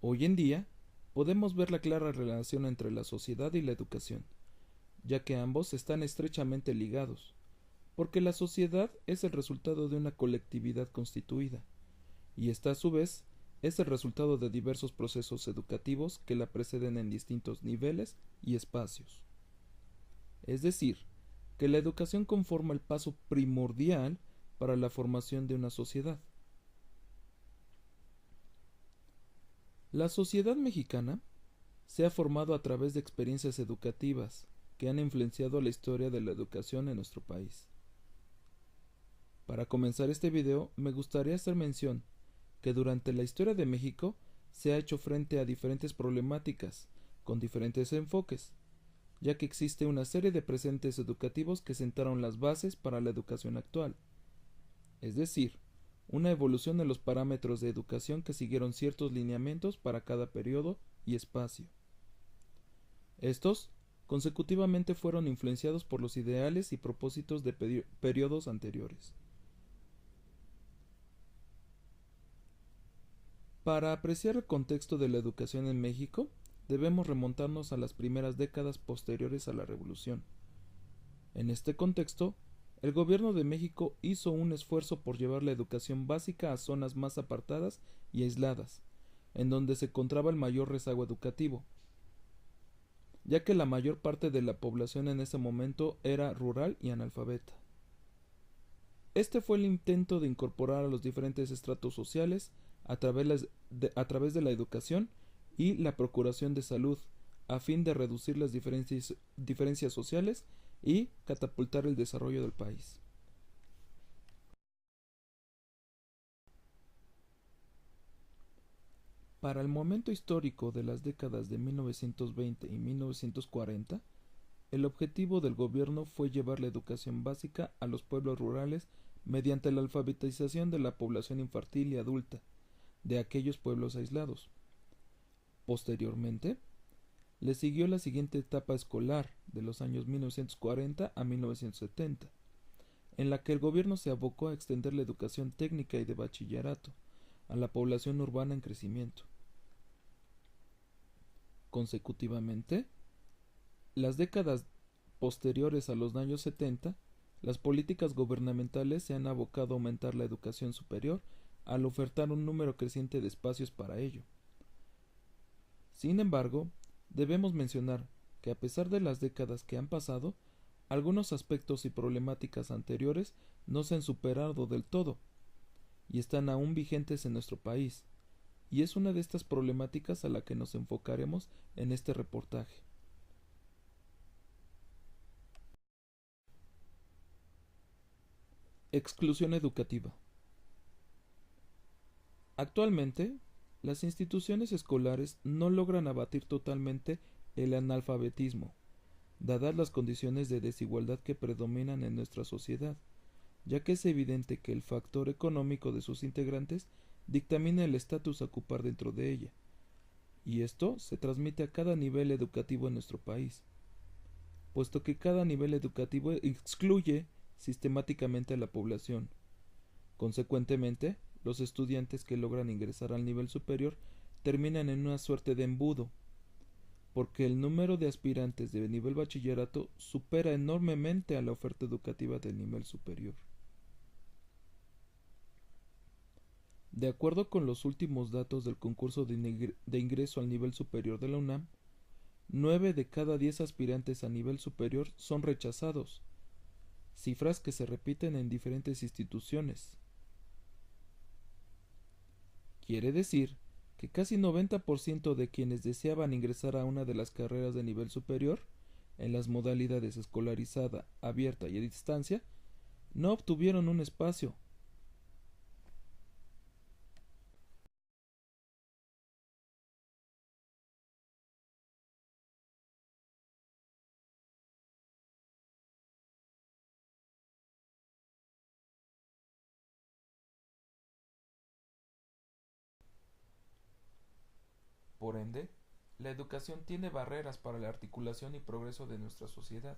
Hoy en día, podemos ver la clara relación entre la sociedad y la educación, ya que ambos están estrechamente ligados, porque la sociedad es el resultado de una colectividad constituida, y esta a su vez es el resultado de diversos procesos educativos que la preceden en distintos niveles y espacios. Es decir, que la educación conforma el paso primordial para la formación de una sociedad. La sociedad mexicana se ha formado a través de experiencias educativas que han influenciado la historia de la educación en nuestro país. Para comenzar este video, me gustaría hacer mención que durante la historia de México se ha hecho frente a diferentes problemáticas, con diferentes enfoques, ya que existe una serie de presentes educativos que sentaron las bases para la educación actual, es decir, una evolución en los parámetros de educación que siguieron ciertos lineamientos para cada periodo y espacio. Estos consecutivamente fueron influenciados por los ideales y propósitos de periodos anteriores. Para apreciar el contexto de la educación en México, debemos remontarnos a las primeras décadas posteriores a la Revolución. En este contexto, el gobierno de México hizo un esfuerzo por llevar la educación básica a zonas más apartadas y aisladas, en donde se encontraba el mayor rezago educativo, ya que la mayor parte de la población en ese momento era rural y analfabeta. Este fue el intento de incorporar a los diferentes estratos sociales a través de la educación y la procuración de salud, a fin de reducir las diferencias sociales y catapultar el desarrollo del país. Para el momento histórico de las décadas de 1920 y 1940, el objetivo del gobierno fue llevar la educación básica a los pueblos rurales mediante la alfabetización de la población infantil y adulta de aquellos pueblos aislados. Posteriormente, le siguió la siguiente etapa escolar de los años 1940 a 1970, en la que el gobierno se abocó a extender la educación técnica y de bachillerato a la población urbana en crecimiento. Consecutivamente, las décadas posteriores a los años 70, las políticas gubernamentales se han abocado a aumentar la educación superior al ofertar un número creciente de espacios para ello. Sin embargo, debemos mencionar que a pesar de las décadas que han pasado, algunos aspectos y problemáticas anteriores no se han superado del todo y están aún vigentes en nuestro país, y es una de estas problemáticas a la que nos enfocaremos en este reportaje. Exclusión educativa. Actualmente, las instituciones escolares no logran abatir totalmente el analfabetismo, dadas las condiciones de desigualdad que predominan en nuestra sociedad, ya que es evidente que el factor económico de sus integrantes dictamina el estatus a ocupar dentro de ella, y esto se transmite a cada nivel educativo en nuestro país, puesto que cada nivel educativo excluye sistemáticamente a la población. Consecuentemente, los estudiantes que logran ingresar al nivel superior terminan en una suerte de embudo, porque el número de aspirantes de nivel bachillerato supera enormemente a la oferta educativa del nivel superior. De acuerdo con los últimos datos del concurso de ingreso al nivel superior de la UNAM, 9 de cada 10 aspirantes a nivel superior son rechazados, cifras que se repiten en diferentes instituciones. Quiere decir que casi 90% de quienes deseaban ingresar a una de las carreras de nivel superior, en las modalidades escolarizada, abierta y a distancia, no obtuvieron un espacio. Por ende, la educación tiene barreras para la articulación y progreso de nuestra sociedad.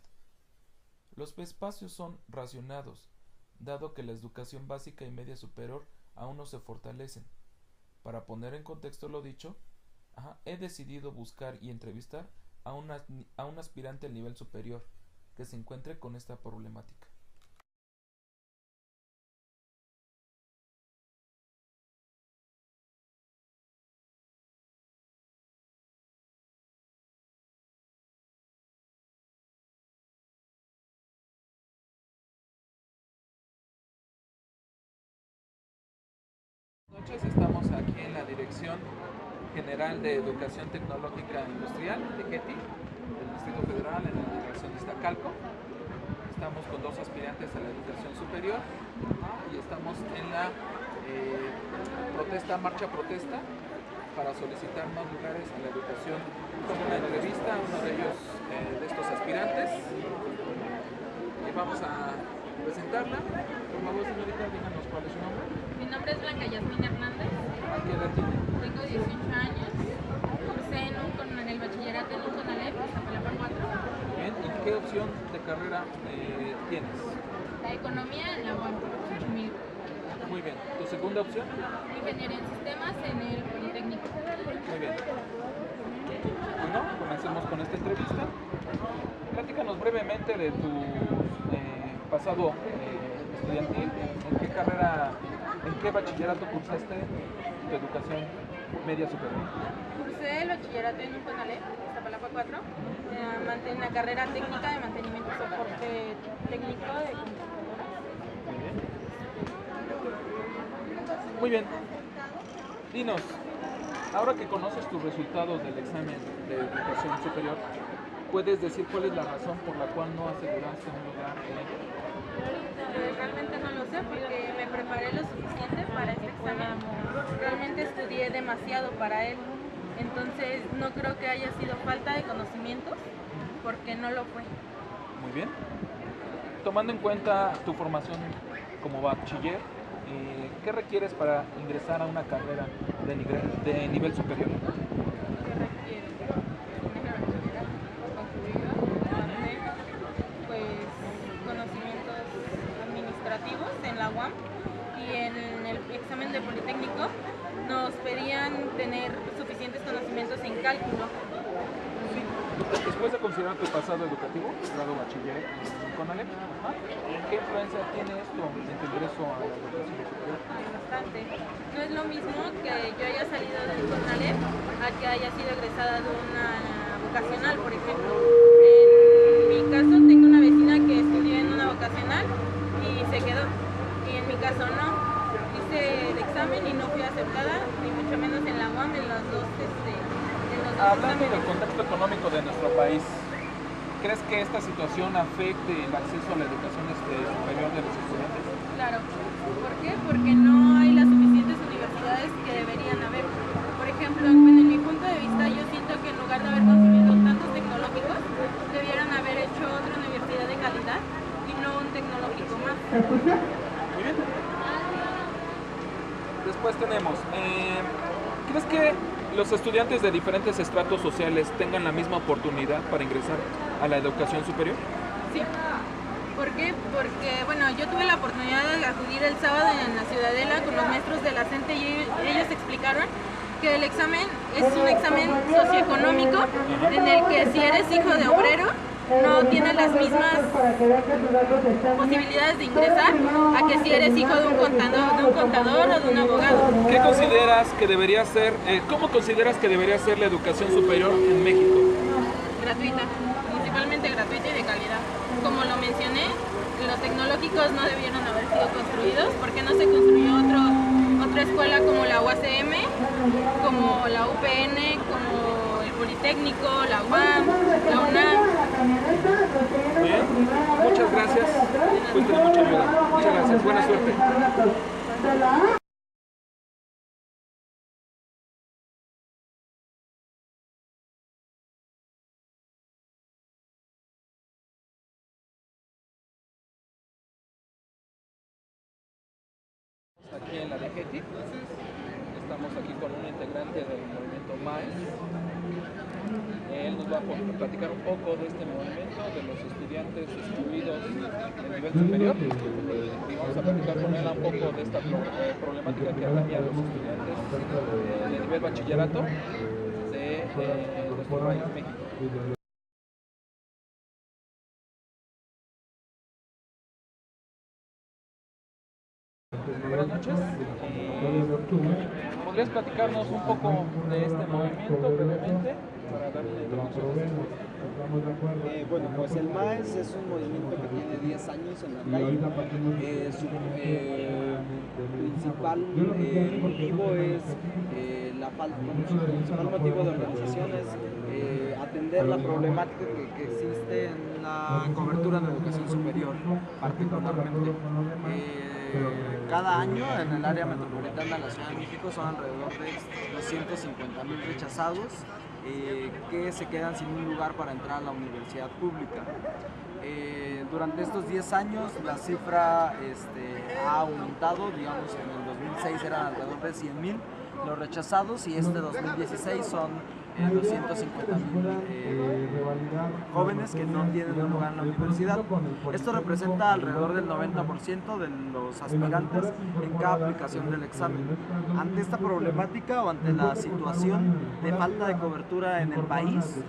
Los espacios son racionados, dado que la educación básica y media superior aún no se fortalecen. Para poner en contexto lo dicho, he decidido buscar y entrevistar a un aspirante al nivel superior que se encuentre con esta problemática. Buenas noches, estamos aquí en la Dirección General de Educación Tecnológica Industrial de GETI, del Distrito Federal, en la delegación de Iztacalco. Estamos con dos aspirantes a la educación superior y estamos en la marcha protesta para solicitar más lugares a la educación. Con una entrevista a uno de ellos, de estos aspirantes, y vamos a presentarla. Por favor, señorita, díganos cuál es su nombre. Mi nombre es Blanca Yasmín Hernández. ¿A qué edad tiene? Tengo 18 años. Cursé en el bachillerato en un CONALEP, Iztapalapa 4. Bien, ¿y qué opción de carrera tienes? La economía en la UAM, Xochimilco. Muy bien. ¿Tu segunda opción? Ingeniería en sistemas en el Politécnico. Muy bien. Bueno, comencemos con esta entrevista. Platícanos brevemente de tu pasado estudiantil. ¿En qué bachillerato cursaste tu educación media superior? Cursé el bachillerato en un CONALEP, Iztapalapa 4. En la carrera técnica de mantenimiento y soporte técnico de computadoras. Muy bien. Dinos, ahora que conoces tus resultados del examen de educación superior, ¿puedes decir cuál es la razón por la cual no aseguraste un lugar en ello? Realmente no lo sé porque me preparé lo suficiente para este examen. Realmente estudié demasiado para él. Entonces no creo que haya sido falta de conocimientos porque no lo fue. Muy bien. Tomando en cuenta tu formación como bachiller, ¿qué requieres para ingresar a una carrera de nivel superior? ¿Qué requiere? Tener el bachillerato concluido, aparte, pues conocimientos administrativos en la UAM, y en el examen de Politécnico nos pedían tener suficientes conocimientos en cálculo. Sí. Después de considerar tu pasado educativo, grado bachiller en CONALEP, ¿qué influencia tiene esto en tu ingreso a la educación superior? Bastante. No es lo mismo que yo haya salido del CONALEP a que haya sido egresada de una vocacional, por ejemplo. En mi caso tengo una vecina que estudió en una vocacional y se quedó. Y en mi caso no. Hice el examen y no fui aceptada, ni mucho menos en la UAM, en los dos Hablando del exámenes. contexto económico de nuestro país, ¿crees que esta situación afecte el acceso a la educación superior de los estudiantes? Claro. ¿Por qué? Porque no hay las suficientes universidades que deberían haber. Por ejemplo, bueno, en mi punto de vista, yo siento que en lugar de haber construido tantos tecnológicos, debieran haber hecho otra universidad de calidad y no un tecnológico más. Muy bien. Después tenemos, ¿crees que los estudiantes de diferentes estratos sociales tengan la misma oportunidad para ingresar a la educación superior? Sí. ¿Por qué? Porque, bueno, yo tuve la oportunidad de acudir el sábado en la Ciudadela con los maestros de la CENTE y ellos explicaron que el examen es un examen socioeconómico en el que si eres hijo de obrero no tienes las mismas posibilidades de ingresar a que si eres hijo de un contador o de un abogado. ¿Qué consideras que debería ser, cómo consideras que debería ser la educación superior en México? Gratuita, principalmente gratuita y de calidad. Como lo mencioné, los tecnológicos no debieron haber sido construidos porque no se construyó otra escuela como la UACM, como la UPN, como el Politécnico, la UAM, la UNAM. Bien, muchas gracias. Fuiste de mucha ayuda. Muchas gracias. Buena suerte. Aquí en la de GETI. Estamos aquí con un integrante del movimiento MAES. Él nos va a platicar un poco de este movimiento, de los estudiantes excluidos de nivel superior, y vamos a platicar con él un poco de esta problemática que atañe a los estudiantes de nivel bachillerato. en nuestro país, México. Buenas noches. ¿Podrías platicarnos un poco de este movimiento brevemente para dar una introducción? Bueno, pues el MAES es un movimiento que tiene 10 años en la calle. Su principal motivo es su principal motivo de organización es atender la problemática que existe en la cobertura de educación superior, particularmente. Cada año en el área metropolitana de la Ciudad de México son alrededor de 250,000 rechazados que se quedan sin un lugar para entrar a la universidad pública. Durante estos 10 años la cifra ha aumentado, digamos en el 2006 eran alrededor de 100,000 los rechazados y este 2016 son 250,000 jóvenes que no tienen un lugar en la universidad. Esto representa alrededor del 90% de los aspirantes en cada aplicación del examen. Ante esta problemática o ante la situación de falta de cobertura en el país,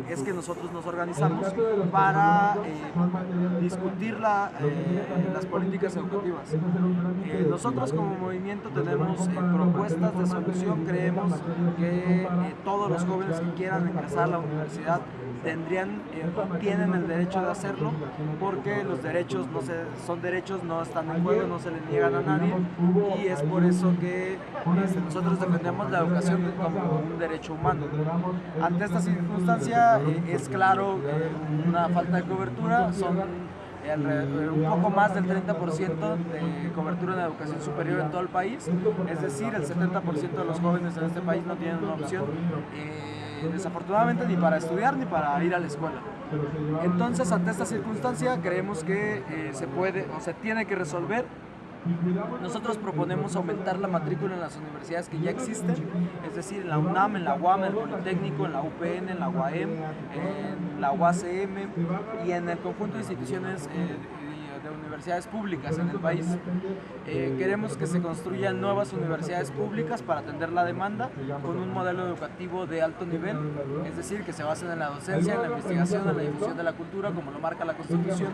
es que nosotros nos organizamos para discutir las políticas educativas. Nosotros como movimiento tenemos propuestas de solución. Creemos que todos los jóvenes que quieran ingresar a la universidad tienen el derecho de hacerlo, porque los derechos son derechos, no están en juego, no se les niegan a nadie, y es por eso que nosotros defendemos la educación como un derecho humano. Ante esta circunstancia es claro una falta de cobertura, son un poco más del 30% de cobertura en la educación superior en todo el país, es decir, el 70% de los jóvenes en este país no tienen una opción, desafortunadamente, ni para estudiar ni para ir a la escuela. Entonces, ante esta circunstancia, creemos que se puede o se tiene que resolver. Nosotros proponemos aumentar la matrícula en las universidades que ya existen, es decir, en la UNAM, en la UAM, en el Politécnico, en la UPN, en la UAM, en la UACM y en el conjunto de instituciones de universidades públicas en el país. Queremos que se construyan nuevas universidades públicas para atender la demanda con un modelo educativo de alto nivel, es decir, que se basen en la docencia, en la investigación, en la difusión de la cultura, como lo marca la Constitución.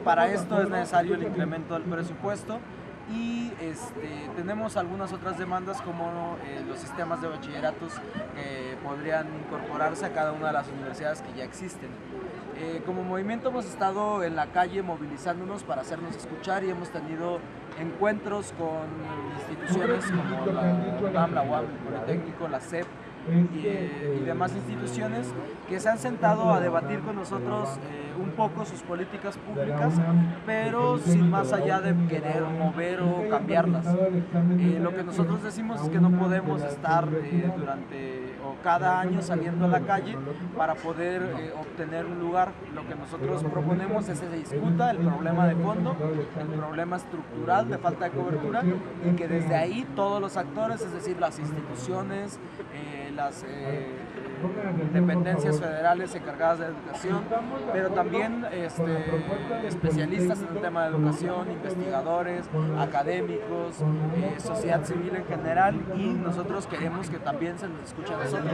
Para esto es necesario el incremento del presupuesto y tenemos algunas otras demandas como los sistemas de bachilleratos que podrían incorporarse a cada una de las universidades que ya existen. Como movimiento hemos estado en la calle movilizándonos para hacernos escuchar y hemos tenido encuentros con instituciones como la UNAM, la UAM, el Politécnico, la SEP y demás instituciones que se han sentado a debatir con nosotros un poco sus políticas públicas, pero sin más allá de querer mover o cambiarlas. Lo que nosotros decimos es que no podemos estar cada año saliendo a la calle para poder obtener un lugar. Lo que nosotros proponemos es que se discuta el problema de fondo, el problema estructural de falta de cobertura, y que desde ahí todos los actores, es decir, las instituciones, las dependencias federales encargadas de educación, pero también especialistas en el tema de educación, investigadores, académicos, sociedad civil en general, y nosotros queremos que también se nos escuche a nosotros,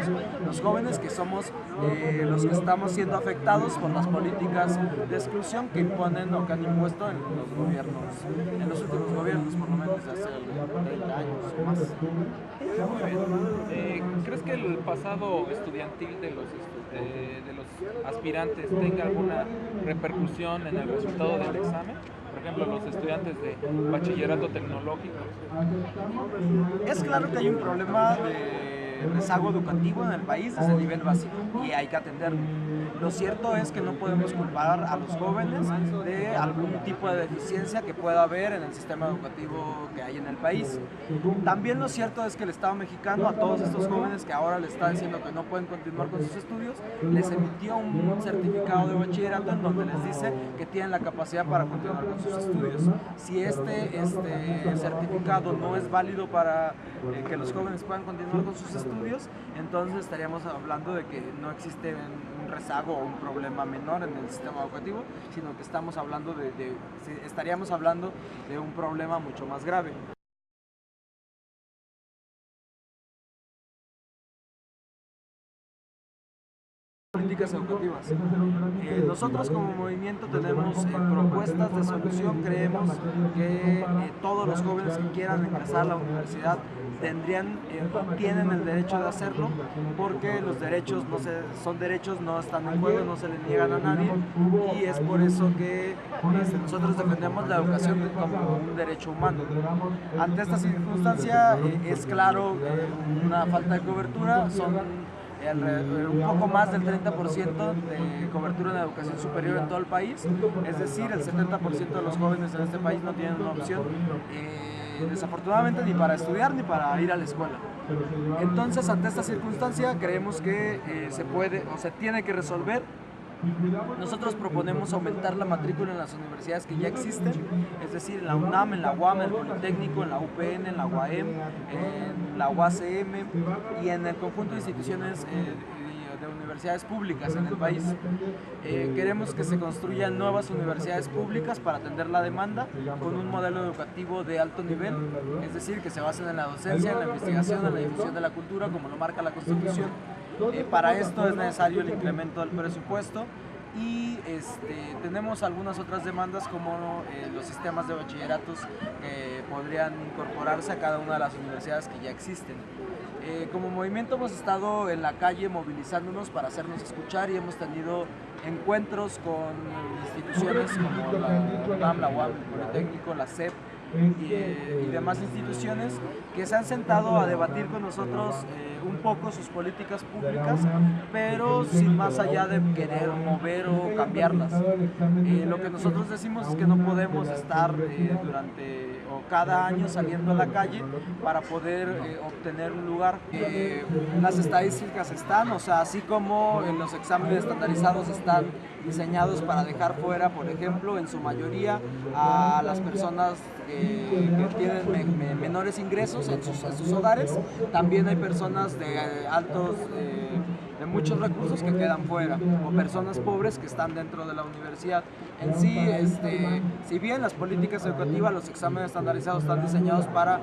los jóvenes, que somos los que estamos siendo afectados por las políticas de exclusión que imponen o que han impuesto en los gobiernos, en los últimos gobiernos, por lo menos desde hace 30 años o más. Muy bien. ¿Crees que el pasado estudiantil de los aspirantes tenga alguna repercusión en el resultado del examen? Por ejemplo, los estudiantes de bachillerato tecnológico. Es claro que hay un problema de rezago educativo en el país desde el nivel básico y hay que atenderlo. Lo cierto es que no podemos culpar a los jóvenes de algún tipo de deficiencia que pueda haber en el sistema educativo que hay en el país. También lo cierto es que el Estado mexicano, a todos estos jóvenes que ahora les está diciendo que no pueden continuar con sus estudios, les emitió un certificado de bachillerato en donde les dice que tienen la capacidad para continuar con sus estudios. Si este certificado no es válido para que los jóvenes puedan continuar con sus estudios, entonces estaríamos hablando de que no existe un rezago o un problema menor en el sistema educativo, sino que estaríamos hablando de un problema mucho más grave. políticas educativas. Nosotros como movimiento tenemos propuestas de solución. Creemos que todos los jóvenes que quieran ingresar a la universidad tienen el derecho de hacerlo, porque los derechos son derechos, no están en juego, no se le niegan a nadie, y es por eso que nosotros defendemos la educación como un derecho humano. Ante esta circunstancia es claro una falta de cobertura. Son un poco más del 30% de cobertura en la educación superior en todo el país, es decir, el 70% de los jóvenes en este país no tienen una opción, desafortunadamente, ni para estudiar ni para ir a la escuela. Entonces, ante esta circunstancia, creemos que se puede o se tiene que resolver. Nosotros proponemos aumentar la matrícula en las universidades que ya existen, es decir, en la UNAM, en la UAM, en el Politécnico, en la UPN, en la UAM, en la UACM y en el conjunto de instituciones de universidades públicas en el país. Queremos que se construyan nuevas universidades públicas para atender la demanda con un modelo educativo de alto nivel, es decir, que se basen en la docencia, en la investigación, en la difusión de la cultura, como lo marca la Constitución. Para esto es necesario el incremento del presupuesto y tenemos algunas otras demandas, como los sistemas de bachilleratos que podrían incorporarse a cada una de las universidades que ya existen. Como movimiento hemos estado en la calle movilizándonos para hacernos escuchar y hemos tenido encuentros con instituciones como la UNAM, la UAM, el Politécnico, la SEP y demás instituciones que se han sentado a debatir con nosotros un poco sus políticas públicas, pero sin más allá de querer mover o cambiarlas. Lo que nosotros decimos es que no podemos estar cada año saliendo a la calle para poder obtener un lugar. Las estadísticas están, o sea, así como en los exámenes estandarizados están diseñados para dejar fuera, por ejemplo, en su mayoría a las personas que tienen menores ingresos en sus hogares. También hay personas de muchos recursos que quedan fuera, o personas pobres que están dentro de la universidad. En sí, si bien las políticas educativas, los exámenes estandarizados están diseñados para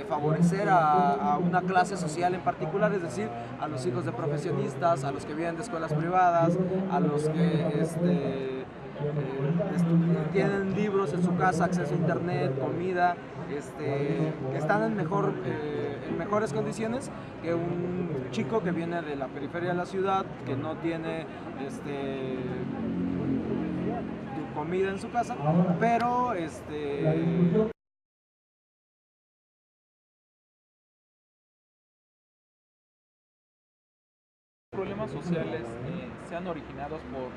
favorecer a una clase social en particular, es decir, a los hijos de profesionistas, a los que vienen de escuelas privadas, a los que tienen libros en su casa, acceso a internet, comida, que están en mejores condiciones que un chico que viene de la periferia de la ciudad, que no tiene comida en su casa, pero problemas sociales sean originados por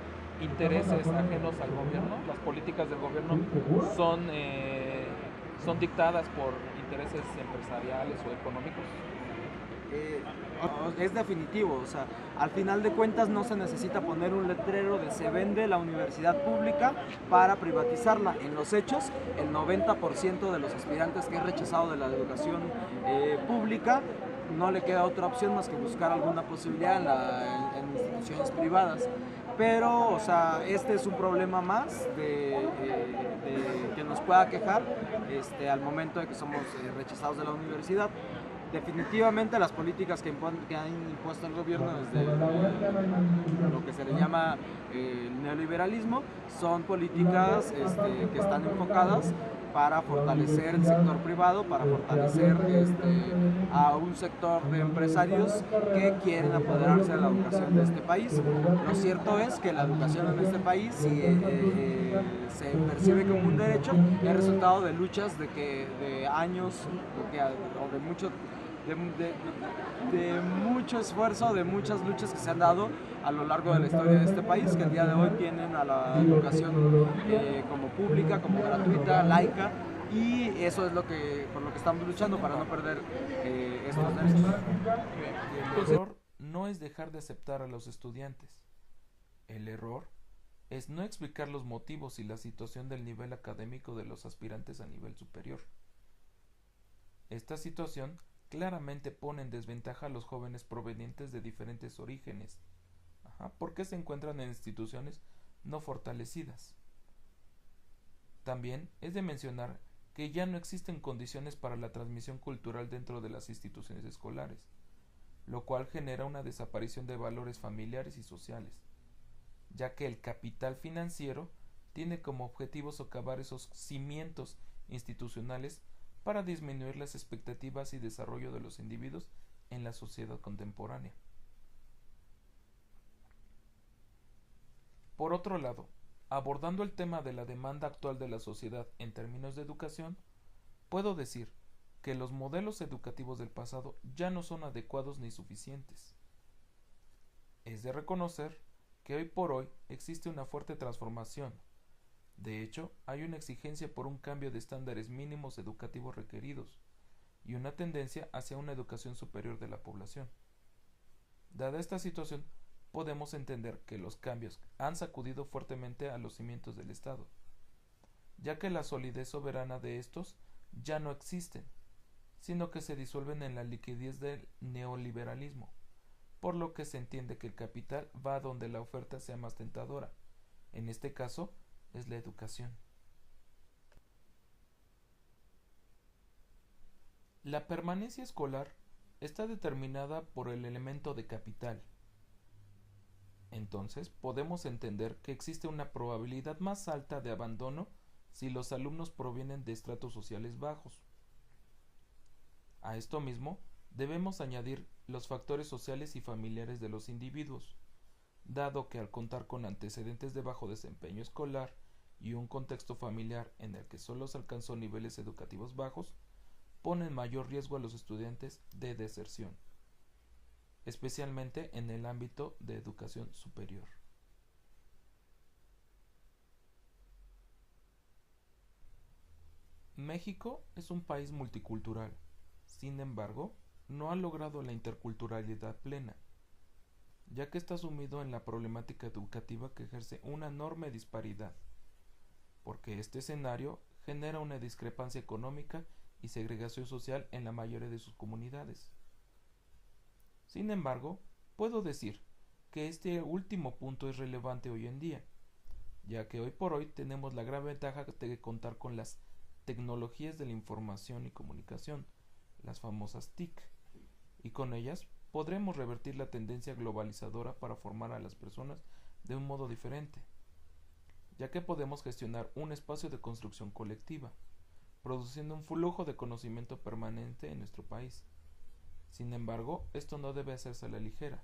intereses ajenos al gobierno. Las políticas del gobierno son dictadas por intereses empresariales o económicos. Es definitivo, o sea, al final de cuentas no se necesita poner un letrero de se vende la universidad pública para privatizarla. En los hechos, el 90% de los aspirantes que es rechazado de la educación pública no le queda otra opción más que buscar alguna posibilidad en instituciones privadas. Pero, o sea, este es un problema más que nos pueda quejar al momento de que somos rechazados de la universidad. Definitivamente las políticas que han impuesto el gobierno desde lo que se le llama el neoliberalismo son políticas que están enfocadas para fortalecer el sector privado, para fortalecer a un sector de empresarios que quieren apoderarse de la educación de este país. Lo cierto es que la educación en este país, si se percibe como un derecho, es resultado de luchas de años o de mucho esfuerzo, de muchas luchas que se han dado a lo largo de la historia de este país, que el día de hoy tienen a la educación como pública, como gratuita, laica, y eso es por lo que estamos luchando, para no perder estos derechos. El error no es dejar de aceptar a los estudiantes. El error es no explicar los motivos y la situación del nivel académico de los aspirantes a nivel superior. Esta situación claramente pone en desventaja a los jóvenes provenientes de diferentes orígenes, porque se encuentran en instituciones no fortalecidas. También es de mencionar que ya no existen condiciones para la transmisión cultural dentro de las instituciones escolares, lo cual genera una desaparición de valores familiares y sociales, ya que el capital financiero tiene como objetivo socavar esos cimientos institucionales para disminuir las expectativas y desarrollo de los individuos en la sociedad contemporánea. Por otro lado, abordando el tema de la demanda actual de la sociedad en términos de educación, puedo decir que los modelos educativos del pasado ya no son adecuados ni suficientes. Es de reconocer que hoy por hoy existe una fuerte transformación. De hecho, hay una exigencia por un cambio de estándares mínimos educativos requeridos y una tendencia hacia una educación superior de la población. Dada esta situación, podemos entender que los cambios han sacudido fuertemente a los cimientos del Estado, ya que la solidez soberana de estos ya no existen, sino que se disuelven en la liquidez del neoliberalismo, por lo que se entiende que el capital va a donde la oferta sea más tentadora. En este caso, es la educación. La permanencia escolar está determinada por el elemento de capital. Entonces, podemos entender que existe una probabilidad más alta de abandono si los alumnos provienen de estratos sociales bajos. A esto mismo, debemos añadir los factores sociales y familiares de los individuos, dado que al contar con antecedentes de bajo desempeño escolar y un contexto familiar en el que solo se alcanzó niveles educativos bajos, ponen mayor riesgo a los estudiantes de deserción, especialmente en el ámbito de educación superior. México es un país multicultural, sin embargo, no ha logrado la interculturalidad plena, ya que está sumido en la problemática educativa que ejerce una enorme disparidad, porque este escenario genera una discrepancia económica y segregación social en la mayoría de sus comunidades. Sin embargo, puedo decir que este último punto es relevante hoy en día, ya que hoy por hoy tenemos la gran ventaja de contar con las tecnologías de la información y comunicación, las famosas TIC, y con ellas podremos revertir la tendencia globalizadora para formar a las personas de un modo diferente, ya que podemos gestionar un espacio de construcción colectiva, produciendo un flujo de conocimiento permanente en nuestro país. Sin embargo, esto no debe hacerse a la ligera,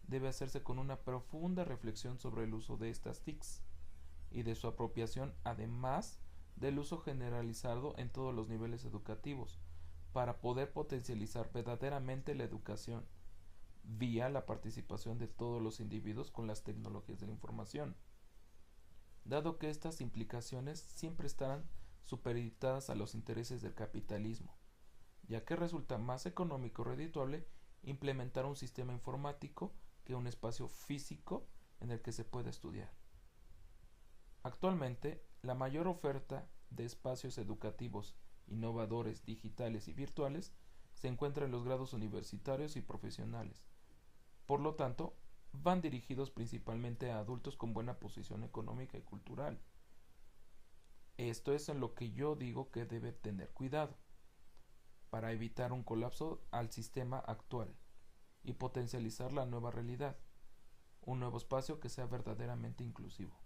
debe hacerse con una profunda reflexión sobre el uso de estas TICs y de su apropiación, además del uso generalizado en todos los niveles educativos, para poder potencializar verdaderamente la educación, vía la participación de todos los individuos con las tecnologías de la información, dado que estas implicaciones siempre estarán supeditadas a los intereses del capitalismo, ya que resulta más económico y redituable implementar un sistema informático que un espacio físico en el que se pueda estudiar. Actualmente, la mayor oferta de espacios educativos innovadores, digitales y virtuales se encuentra en los grados universitarios y profesionales. Por lo tanto, van dirigidos principalmente a adultos con buena posición económica y cultural. Esto es en lo que yo digo que debe tener cuidado, para evitar un colapso al sistema actual y potencializar la nueva realidad, un nuevo espacio que sea verdaderamente inclusivo.